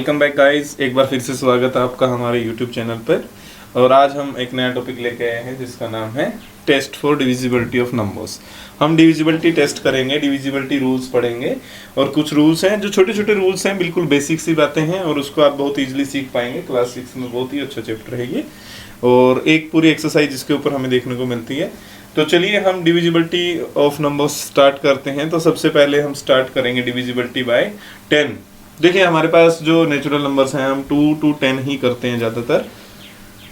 Welcome back guys, एक बार फिर से स्वागत है आपका हमारे यूट्यूब चैनल पर। और आज हम एक नया टॉपिक लेके आए हैं जिसका नाम है test for divisibility of numbers. हम डिविजिबिलिटी टेस्ट करेंगे, डिविजिबिलिटी रूल्स पढ़ेंगे और कुछ रूल्स हैं जो छोटे छोटे रूल्स हैं, बिल्कुल बेसिक सी बातें हैं और उसको आप बहुत ईजिली सीख पाएंगे। क्लास 6 में बहुत ही अच्छा चैप्टर है ये और एक पूरी एक्सरसाइज इसके ऊपर हमें देखने को मिलती है। तो चलिए हम डिविजिबिलिटी ऑफ नंबर्स स्टार्ट करते हैं। तो सबसे पहले हम स्टार्ट करेंगे डिविजिबिलिटी बाय 10। देखिए हमारे पास जो नेचुरल नंबर्स हैं हम 2 to 10 ही करते हैं ज़्यादातर,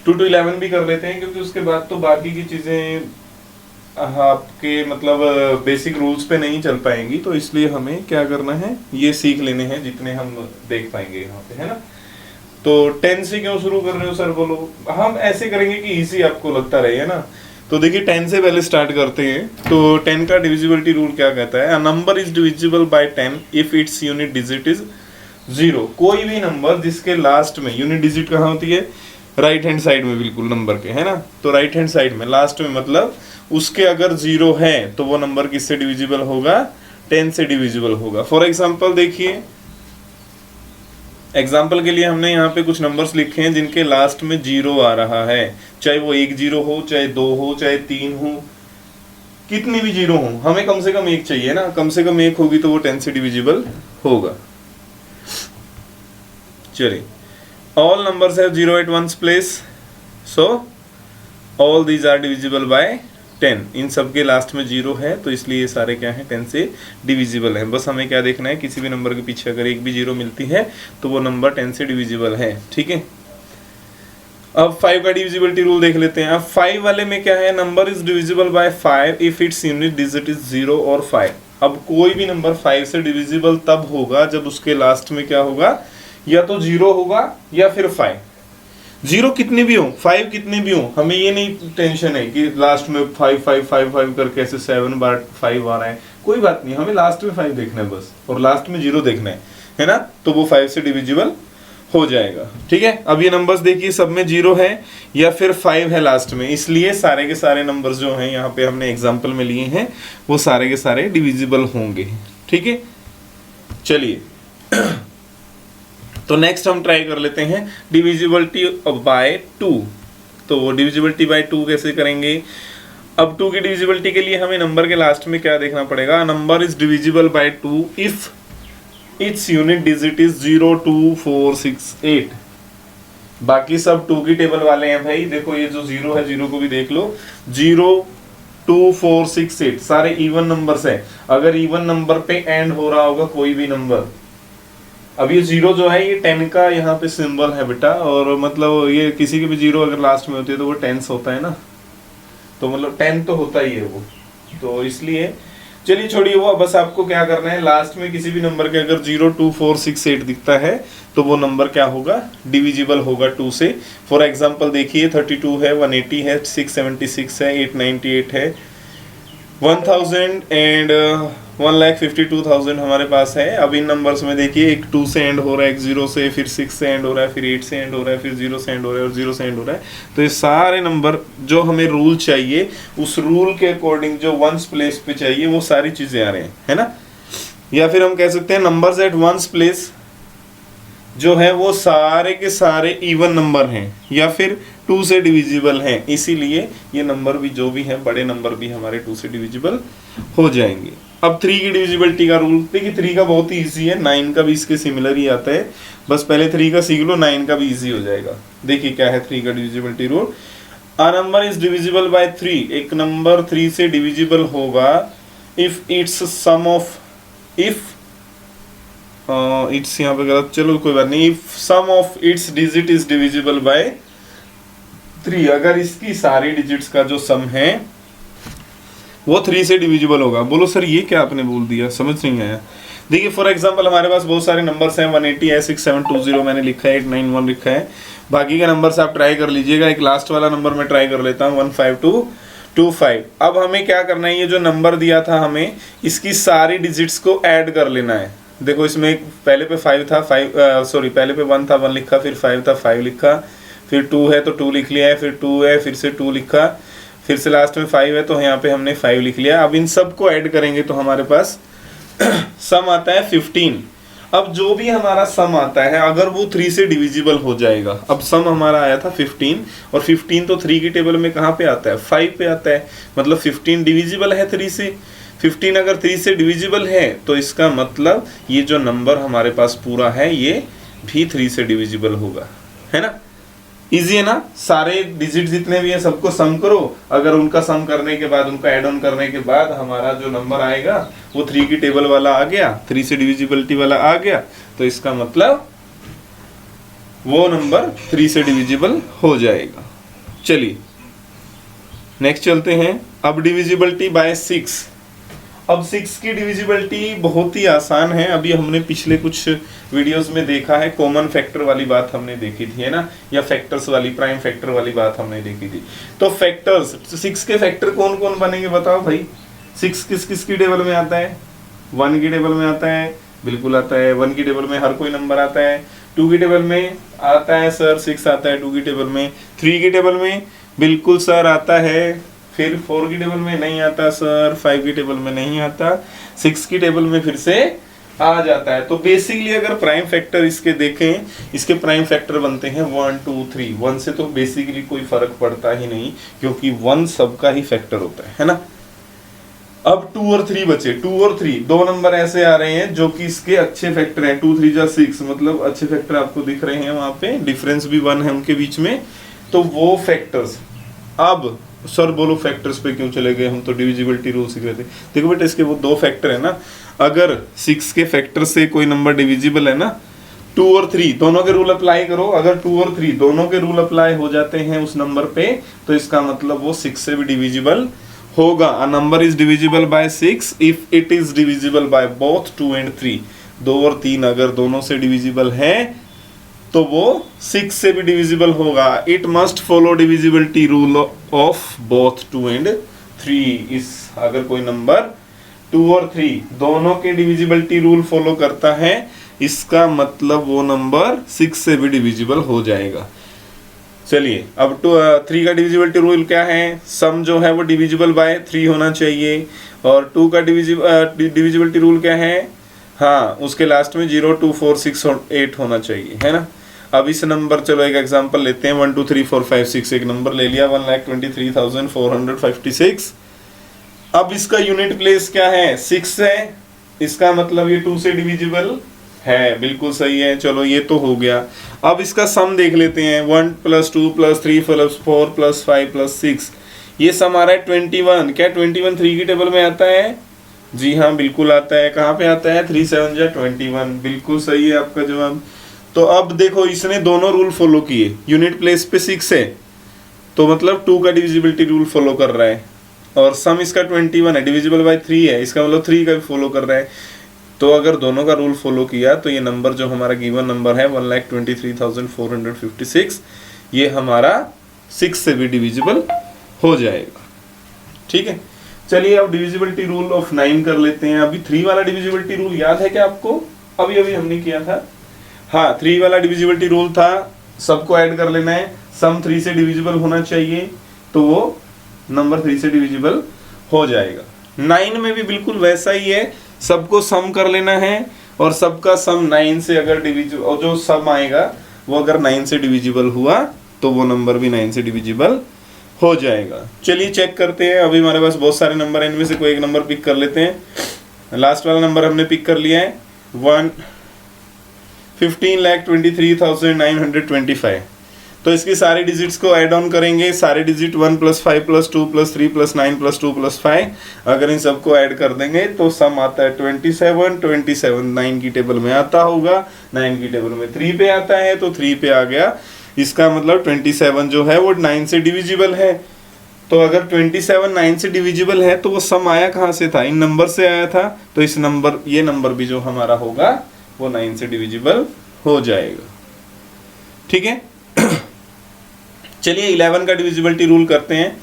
2 to 11 भी कर लेते हैं क्योंकि उसके बाद तो बाकी की चीज़ें आपके मतलब बेसिक रूल्स पे नहीं चल पाएंगी। तो इसलिए हमें क्या करना है, ये सीख लेने हैं जितने हम देख पाएंगे यहाँ पे, है ना। तो 10 से क्यों शुरू कर रहे हो सर, बोलो। हम ऐसे करेंगे कि इजी आपको लगता रहे, है ना। तो देखिए 10 से पहले स्टार्ट करते हैं। तो 10 का डिविजिबिलिटी रूल क्या कहता है, अ number is divisible bye 10 if its unit digit is 0। कोई भी नंबर जिसके लास्ट में यूनिट डिजिट कहाँ होती है, राइट हैंड साइड में, बिल्कुल नंबर के, है ना। तो राइट हैंड साइड में लास्ट में मतलब उसके अगर 0 है तो वो नंबर किससे डिविजिबल होगा, 10 से डिविजिबल होगा। फॉर एग्जांपल देखिए, एग्जाम्पल के लिए हमने यहाँ पे कुछ नंबर्स लिखे हैं जिनके लास्ट में 0 आ रहा है, चाहे वो 1 0 हो, चाहे 2 हो, चाहे 3 हो, कितनी भी 0 हो, हमें कम से कम 1 चाहिए ना। कम से कम 1 होगी तो वो 10 से डिविजिबल होगा। चलिए, all numbers have 0 at one's place, so all these are divisible by 10। इन सब के लास्ट में 0 है तो इसलिए ये सारे क्या हैं, 10 से डिविजिबल हैं। बस हमें क्या देखना है, किसी भी नंबर के पीछे अगर एक भी 0 मिलती है तो वो नंबर 10 से डिविजिबल है, ठीक है। अब 5 का डिविजिबिलिटी रूल देख लेते हैं। अब 5 वाले में क्या है, number is divisible bye 5 if its unit digit is 0 और 5। अब कोई भी नंबर 5 से डिविजिबल तब होगा जब उसके लास्ट में क्या होगा, या तो 0 होगा या फिर 5। 0 कितने भी हो, 5 कितने भी हो, हमें ये नहीं टेंशन है कि लास्ट में 5 5 5 5 करके ऐसे 7 बार 5 आ रहा है, कोई बात नहीं, हमें लास्ट में 5 देखना है बस, और लास्ट में 0 देखना है ना। तो वो 5 से डिविजिबल हो जाएगा, ठीक है। अब ये नंबर्स देखिए, सब में 0 है या फिर 5 है लास्ट में, इसलिए सारे के सारे नंबर्स जो हैं यहाँ पे हमने एग्जाम्पल में लिए हैं वो सारे के सारे डिविजिबल होंगे, ठीक है। चलिए तो नेक्स्ट हम ट्राई कर लेते हैं डिविजिबिलिटी बाय 2। तो वो डिविजिबिलिटी बाय 2 कैसे करेंगे। अब 2 की डिविजिबिलिटी के लिए हमें नंबर के लास्ट में क्या देखना पड़ेगा, number is divisible bye 2 if its unit digit is 0 2 4 6 8। बाकी सब 2 की टेबल वाले हैं भाई। देखो ये जो 0 है, 0 को भी देख लो, 0 2 4 6 8 सारे इवन नंबर्स हैं। अगर इवन नंबर पे एंड हो रहा होगा कोई भी नंबर, अब ये 0 जो है ये 10 का यहाँ पे सिंबल है बेटा, और मतलब ये किसी की भी 0 अगर लास्ट में होती है तो वो 10 होता है ना, तो मतलब 10 तो होता ही है वो। तो इसलिए चलिए छोड़िए वो, बस आपको क्या करना है, लास्ट में किसी भी नंबर के अगर 0 2 4 6 8 दिखता है तो वो नंबर क्या होगा, डिविजिबल होगा 2 से। फॉर एग्जांपल देखिए 32 है, 180 है, 676 है, 898 है, 1000 एंड 1,52,000 हमारे पास है। अब इन नंबर्स में देखिए एक 2 से एंड हो रहा है, एक 0 से, फिर 6 से एंड हो रहा है, फिर 8 से एंड हो रहा है, फिर 0 से एंड हो रहा है और 0 से एंड हो रहा है। तो ये सारे नंबर जो हमें रूल चाहिए, उस रूल के अकॉर्डिंग जो वंस प्लेस पे चाहिए वो सारी चीजें आ रहे हैं, है ना। या फिर हम कह सकते हैं नंबर्स एट वंस प्लेस जो है वो सारे के सारे इवन नंबर हैं या फिर 2 से डिविजिबल हैं, इसीलिए ये नंबर भी जो भी हैं, बड़े नंबर भी हमारे 2 से डिविजिबल हो जाएंगे। अब 3 की डिविजिबिलिटी का रूल देखिए, 3 का बहुत ही इजी है, 9 का भी इसके सिमिलर ही आता है। बस पहले 3 का सीख लो, 9 का भी इजी हो जाएगा। देखिए क्या है 3 का divisibility rule, a number is divisible by 3। एक नंबर 3 से डिविजिबल होगा if its sum of, if its यहाँ पे गलत, चलो कोई बात नहीं, if sum of its digit is divisible by 3। अगर इसकी सारी डिजिट्स का जो सम है वो 3 से डिविजिबल होगा। बोलो सर ये क्या आपने बोल दिया, समझ नहीं आया। देखिए फॉर एग्जांपल हमारे पास बहुत सारे नंबर्स हैं, 180 है, 6720 मैंने लिखा है, 891 लिखा है, बाकी के नंबर्स आप ट्राई कर लीजिएगा। एक लास्ट वाला नंबर मैं ट्राई कर लेता हूँ, 15225। अब हमें क्या करना है, ये जो नंबर दिया था हमें इसकी सारी डिजिट्स को ऐड कर लेना है। देखो इसमें पहले पे 5 था, पहले पे 1 था, 1 लिखा, फिर 5 था, 5 लिखा, फिर 2 है तो 2 लिख लिया है, फिर 2 है, फिर से 2 लिखा, फिर से लास्ट में 5 है तो यहाँ पे हमने 5 लिख लिया। अब इन सब को ऐड करेंगे तो हमारे पास सम आता है 15। अब जो भी हमारा सम आता है अगर वो 3 से डिविजिबल हो जाएगा, अब सम हमारा आया था 15 और 15 तो 3 की टेबल में कहाँ पे आता है, 5 पे आता है, मतलब 15 डिविजिबल है 3 से। 15 अगर 3 से डिविजिबल है तो इसका मतलब ये जो नंबर हमारे पास पूरा है ये भी 3 से डिविजिबल होगा, है ना। इजी है ना, सारे डिजिट जितने भी हैं सबको सम करो, अगर उनका सम करने के बाद उनका ऐड ऑन करने के बाद हमारा जो नंबर आएगा वो 3 की टेबल वाला आ गया, 3 से डिविजिबिलिटी वाला आ गया, तो इसका मतलब वो नंबर 3 से डिविजिबल हो जाएगा। चलिए नेक्स्ट चलते हैं। अब डिविजिबिलिटी बाय 6। अब 6 की डिविजिबिलिटी बहुत ही आसान है, अभी हमने पिछले कुछ वीडियोस में देखा है, कॉमन फैक्टर वाली बात हमने देखी थी, है ना, या फैक्टर्स वाली, प्राइम फैक्टर वाली बात हमने देखी थी। तो फैक्टर्स 6 के फैक्टर कौन कौन बनेंगे बताओ भाई। 6 किस किस की टेबल में आता है, 1 की टेबल में आता है, बिल्कुल आता है, 1 की टेबल में हर कोई नंबर आता है, 2 की टेबल में आता है सर 6 आता है 2 की टेबल में, 3 की टेबल में बिल्कुल सर आता है, फिर 4 की टेबल में नहीं आता सर, 5 की टेबल में नहीं आता, 6 की टेबल में फिर से आ जाता है। तो बेसिकली अगर प्राइम फैक्टर इसके देखें, इसके प्राइम फैक्टर बनते हैं 1 2 3। 1 से तो बेसिकली कोई फर्क पड़ता ही नहीं क्योंकि 1 सबका ही फैक्टर होता है ना। अब 2 और 3 बचे, 2 और 3 दो नंबर ऐसे आ रहे हैं जो कि इसके अच्छे फैक्टर हैं, 2 3 जा 6, मतलब अच्छे फैक्टर आपको दिख रहे हैं वहां पे, डिफरेंस भी 1 है उनके बीच में, तो वो फैक्टर्स। अब सर बोलो फैक्टर्स पे क्यों चले गए, हम तो डिविजिबिलिटी रूल सीख रहे थे। देखो बेटा इसके वो 2 फैक्टर है ना, अगर 6 के फैक्टर से कोई नंबर डिविजिबल है ना, 2 और 3 दोनों के रूल अप्लाई करो, अगर 2 और 3 दोनों के रूल अप्लाई हो जाते हैं उस नंबर पे तो इसका मतलब वो 6 से भी डिविजिबल होगा। अ number is divisible bye 6 if it is divisible by both 2 and 3। 2 और 3 अगर दोनों से डिविजिबल है तो वो 6 से भी डिविजिबल होगा। It must follow divisibility rule of both 2 and 3। इस अगर कोई नंबर 2 और 3 दोनों के डिविजिबिलिटी रूल फॉलो करता है इसका मतलब वो नंबर 6 से भी डिविजिबल हो जाएगा। चलिए अब 3 का डिविजिबिलिटी रूल क्या है, सम जो है वो डिविजिबल बाय 3 होना चाहिए, और 2 का डिविजिबिलिटी रूल क्या है, हाँ उसके लास्ट में 0 2 4 6 और 8 होना चाहिए, है ना। अब इस नंबर, चलो एक एग्जांपल लेते हैं, 1 2 3 4 5 6, एक नंबर ले लिया 1,23,456। अब इसका यूनिट प्लेस क्या है, 6 है, इसका मतलब ये 2 से डिविजिबल है, बिल्कुल सही है। चलो ये तो हो गया। अब इसका सम देख लेते हैं, 1 + 2 + 3 + 4 + 5 + 6, ये सम आ रहा है 21। क्या 21 3 की टेबल में आता है, जी हाँ बिल्कुल आता है। कहाँ पे आता है, 3 7 जा 21, बिल्कुल सही है आपका जवाब। तो अब देखो इसने दोनों रूल फॉलो किए, यूनिट प्लेस पे 6 है तो मतलब 2 का डिविजिबिलिटी रूल फॉलो कर रहा है, और सम इसका 21 है, डिविजिबल बाय 3 है, इसका मतलब 3 का भी फॉलो कर रहा है। तो अगर दोनों का रूल फॉलो किया तो ये नंबर जो हमारा गिवन नंबर है 1,23,456, ये हमारा 6 से भी डिविजिबल हो जाएगा। ठीक है, चलिए अब डिविजिबिलिटी रूल ऑफ 9 कर लेते हैं। अभी 3 वाला डिविजिबिलिटी रूल याद है क्या आपको, अभी अभी हमने किया था। हाँ 3 वाला डिविजिबिलिटी रूल था, सबको ऐड कर लेना है, सम 3 से डिविजिबल होना चाहिए तो वो नंबर 3 से डिविजिबल हो जाएगा। 9 में भी बिल्कुल वैसा ही है, सबको सम कर लेना है और सबका सम 9 से अगर डिविजिबल, और जो सम आएगा वो अगर 9 से डिविजिबल हुआ तो वो नंबर भी 9 से डिविजिबल हो जाएगा। चलिए चेक करते हैं, अभी हमारे पास बहुत सारे नंबर हैं, इनमें से कोई एक नंबर पिक कर लेते हैं। लास्ट वाला नंबर हमने पिक कर लिया है 15,23,925। तो इसकी सारी डिजिट्स को ऐड ऑन करेंगे, सारे डिजिट 1 + 5 + 2 + 3 + 9 + 2 + 5, अगर इन सबको ऐड कर देंगे तो सम आता है 27। 27 9 की टेबल में आता होगा, 9 की टेबल में 3 पे आता है तो 3 पे आ गया, इसका मतलब 27 जो है वो 9 से डिविजिबल है। तो अगर 27 9 से डिविजिबल है तो वो सम आया कहाँ से था, इन नंबर से आया था, तो इस नंबर, ये नंबर भी जो हमारा होगा वो 9 से डिविजिबल हो जाएगा। ठीक है, चलिए 11 का डिविजिबिलिटी रूल करते हैं।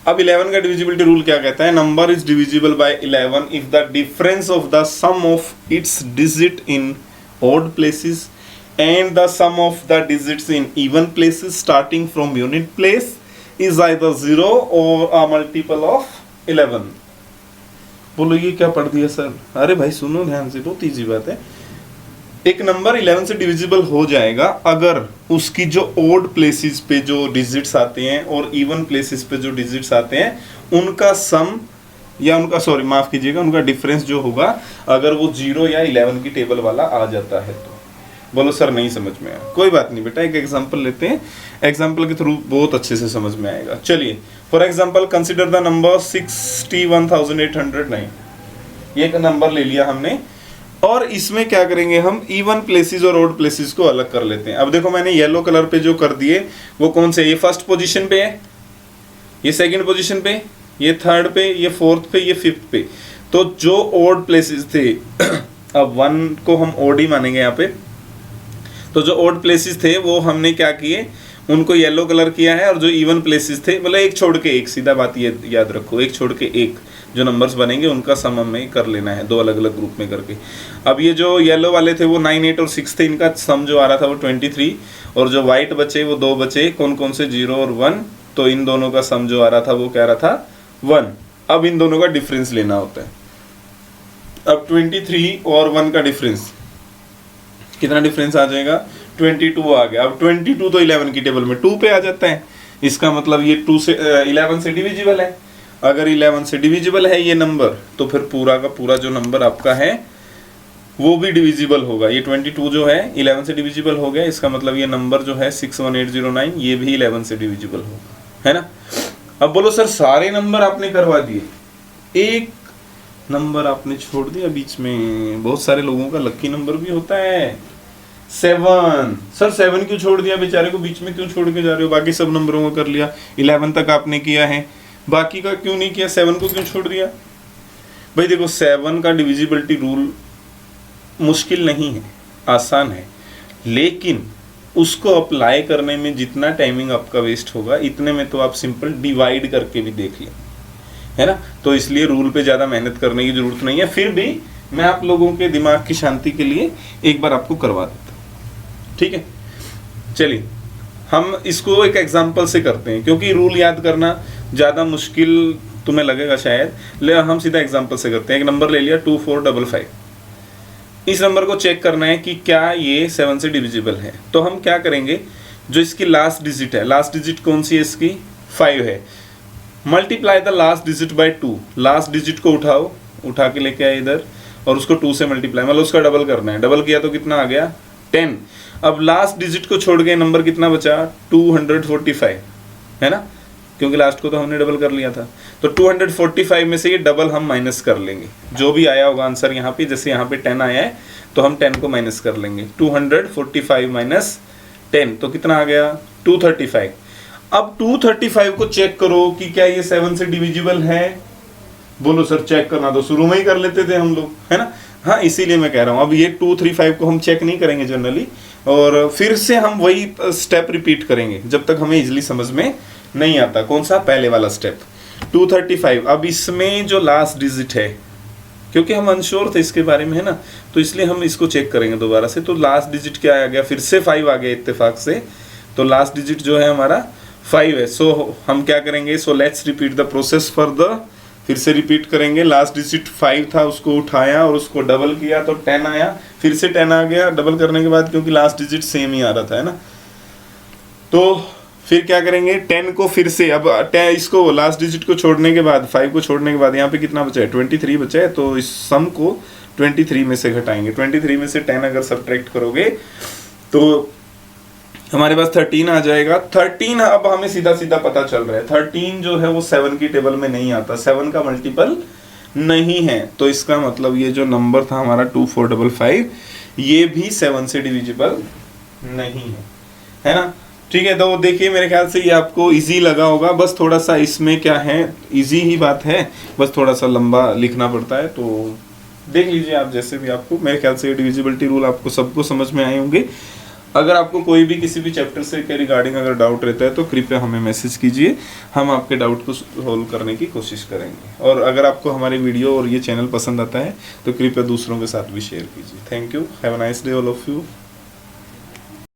अब 11 का डिविजिबिलिटी रूल क्या कहता है, number is divisible by 11 if the difference of the sum of its digit in odd places and the sum of the digits in even places starting from unit place is either 0 or a multiple of 11। बोलो ये क्या पढ़ दिया sir? अरे भाई सुनो ध्यान से, बहुत इजी बात है। एक नंबर 11 से डिविजिबल हो जाएगा अगर उसकी जो ओड प्लेसेस पे जो डिजिट्स आते हैं और इवन प्लेसेस पे जो डिजिट्स आते हैं उनका सम या उनका, सॉरी माफ कीजिएगा, उनका डिफरेंस जो होगा अगर वो 0 या 11 की टेबल वाला आ जाता है तो। बोलो सर नहीं समझ में आया, कोई बात नहीं बेटा, एक एग्जांपल लेते हैं, एग्जांपल के थ्रू बहुत अच्छे से समझ में आएगा। चलिए for example consider the number 61,809। ये एक नंबर ले लिया हमने और इसमें क्या करेंगे हम, इवन प्लेसेस और ओड प्लेसेस को अलग कर लेते हैं। अब देखो मैंने येलो कलर पे जो कर दिए वो कौन से, ये फर्स्ट पोजीशन पे है, ये सेकंड पोजीशन पे, ये थर्ड पे, ये फोर्थ पे, ये फिफ्थ पे। तो जो ओड प्लेसेस थे अब 1 को हम ओड ही मानेंगे यहाँ पे, तो जो ओड प्लेसेस थे वो हमने क्या किए, उनको येलो कलर किया है, और जो इवन प्लेसेस थे मतलब एक छोड़ के एक, सीधा बात ये याद रखो, एक छोड़ के एक जो नंबर्स बनेंगे उनका सम हमें कर लेना है, दो अलग अलग ग्रुप में करके। अब ये जो येलो वाले थे वो 9, 8 और 6 थे, इनका सम जो आ रहा था वो 23, और जो व्हाइट बचे वो 2 बचे, कौन कौन से, 0 और 1, तो इन दोनों का सम जो आ रहा था वो क्या रहा था, 1। अब इन दोनों का डिफरेंस लेना होता है। अब 23 और 1 का डिफरेंस कितना डिफरेंस आ जाएगा, 22 आ गया। अब 22 तो 11 की टेबल में 2 पे आ जाता है, इसका मतलब ये 2 से 11 से डिविजिबल है। अगर 11 से डिविजिबल है ये नंबर तो फिर पूरा का पूरा जो नंबर आपका है वो भी डिविजिबल होगा। ये 22 जो है 11 से डिविजिबल हो गया, इसका मतलब ये नंबर जो है 61809 ये भी 11 से डिविजिबल होगा, है ना। अब बोलो सर सारे नंबर आपने करवा दिए, एक नंबर आपने छोड़ दिया बीच में। बहुत सारे लोगों का लकी नंबर भी होता है 7। सर 7 क्यों छोड़ दिया, बेचारे को बीच में क्यों छोड़ के जा रहे हो? बाकी सब नंबरों को कर लिया, 11 तक आपने किया है, बाकी का क्यों नहीं किया, 7 को क्यों छोड़ दिया? भाई देखो 7 का डिविजिबिलिटी रूल मुश्किल नहीं है, आसान है, लेकिन उसको अप्लाई करने में जितना टाइमिंग आपका वेस्ट होगा इतने में तो आप सिंपल डिवाइड करके भी देख लें, है ना। तो इसलिए रूल पे ज़्यादा मेहनत करने की जरूरत नहीं है। फिर भी मैं आप लोगों के दिमाग की शांति के लिए एक बार आपको करवा देता हूँ, ठीक है। चलिए हम इसको एक एग्जाम्पल से करते हैं, क्योंकि रूल याद करना ज़्यादा मुश्किल तुम्हें लगेगा शायद, ले हम सीधा एग्जाम्पल से करते हैं। एक नंबर ले लिया 2455, इस नंबर को चेक करना है कि क्या ये 7 से डिविजिबल है। तो हम क्या करेंगे, जो इसकी लास्ट डिजिट है, लास्ट डिजिट कौन सी है इसकी, 5 है, multiply the last digit bye 2। Last digit को उठाओ, उठा के लेके आए इधर और उसको 2 से मल्टीप्लाई, मतलब उसका डबल करना है। डबल किया तो कितना आ गया 10। अब लास्ट डिजिट को छोड़ के नंबर कितना बचा 245, है ना, क्योंकि लास्ट को तो हमने डबल कर लिया था। तो 245 में से ये डबल हम माइनस कर लेंगे, जो भी आया होगा आंसर यहाँ पे, जैसे यहाँ पे 10 आया है तो हम 10 को माइनस कर लेंगे। 245 माइनस 10 तो कितना आ गया 235। अब 235 को चेक करो कि क्या ये 7 से डिविजिबल है। बोलो सर चेक करना तो शुरू में ही कर लेते थे हम लोग, है ना। हाँ इसीलिए मैं कह रहा हूँ अब ये 235 को हम चेक नहीं करेंगे जनरली, और फिर से हम वही स्टेप रिपीट करेंगे जब तक हमें इजीली समझ में नहीं आता। कौन सा, पहले वाला स्टेप 235। अब इसमें जो लास्ट डिजिट है, क्योंकि हम अनश्योर थे इसके बारे में, है ना, तो इसलिए हम इसको चेक करेंगे दोबारा से। तो लास्ट डिजिट क्या आ गया, फिर से 5 आ गया इत्तेफाक से, तो लास्ट डिजिट जो है हमारा 5 है। सो हम क्या करेंगे, so let's repeat the process further. फिर से रिपीट करेंगे, लास्ट डिजिट 5 था, उसको उठाया और उसको डबल किया तो 10 आया, फिर से 10 आ गया डबल करने के बाद, क्योंकि लास्ट डिजिट सेम ही आ रहा था, है ना। तो फिर क्या करेंगे, 10 को फिर से, अब 10 इसको लास्ट डिजिट को छोड़ने के बाद, 5 को छोड़ने के बाद यहाँ पे कितना बचा है 23 बचा है, तो इस सम को 23 में से घटाएंगे। 23 में से 10 अगर सब्ट्रैक्ट करोगे तो हमारे पास 13 आ जाएगा। 13 अब हमें सीधा सीधा पता चल रहा है 13 जो है वो 7 की टेबल में नहीं आता, 7 का मल्टीपल नहीं है। तो इसका मतलब ये जो नंबर था हमारा 2455 ये भी 7 से डिविजिबल नहीं है ना। ठीक है, तो देखिए मेरे ख्याल से ये आपको इजी लगा होगा। बस थोड़ा सा इसमें क्या है, इजी ही बात है, बस थोड़ा सा लंबा लिखना पड़ता है। तो देख लीजिए आप जैसे भी आपको, मेरे ख्याल से डिविजिबिलिटी रूल आपको सबको समझ में आए होंगे। अगर आपको कोई भी किसी भी चैप्टर से के रिगार्डिंग अगर डाउट रहता है तो कृपया हमें मैसेज कीजिए, हम आपके डाउट को सोल्व करने की कोशिश करेंगे। और अगर आपको हमारे वीडियो और ये चैनल पसंद आता है तो कृपया दूसरों के साथ भी शेयर कीजिए। Thank you, have a nice day all of you.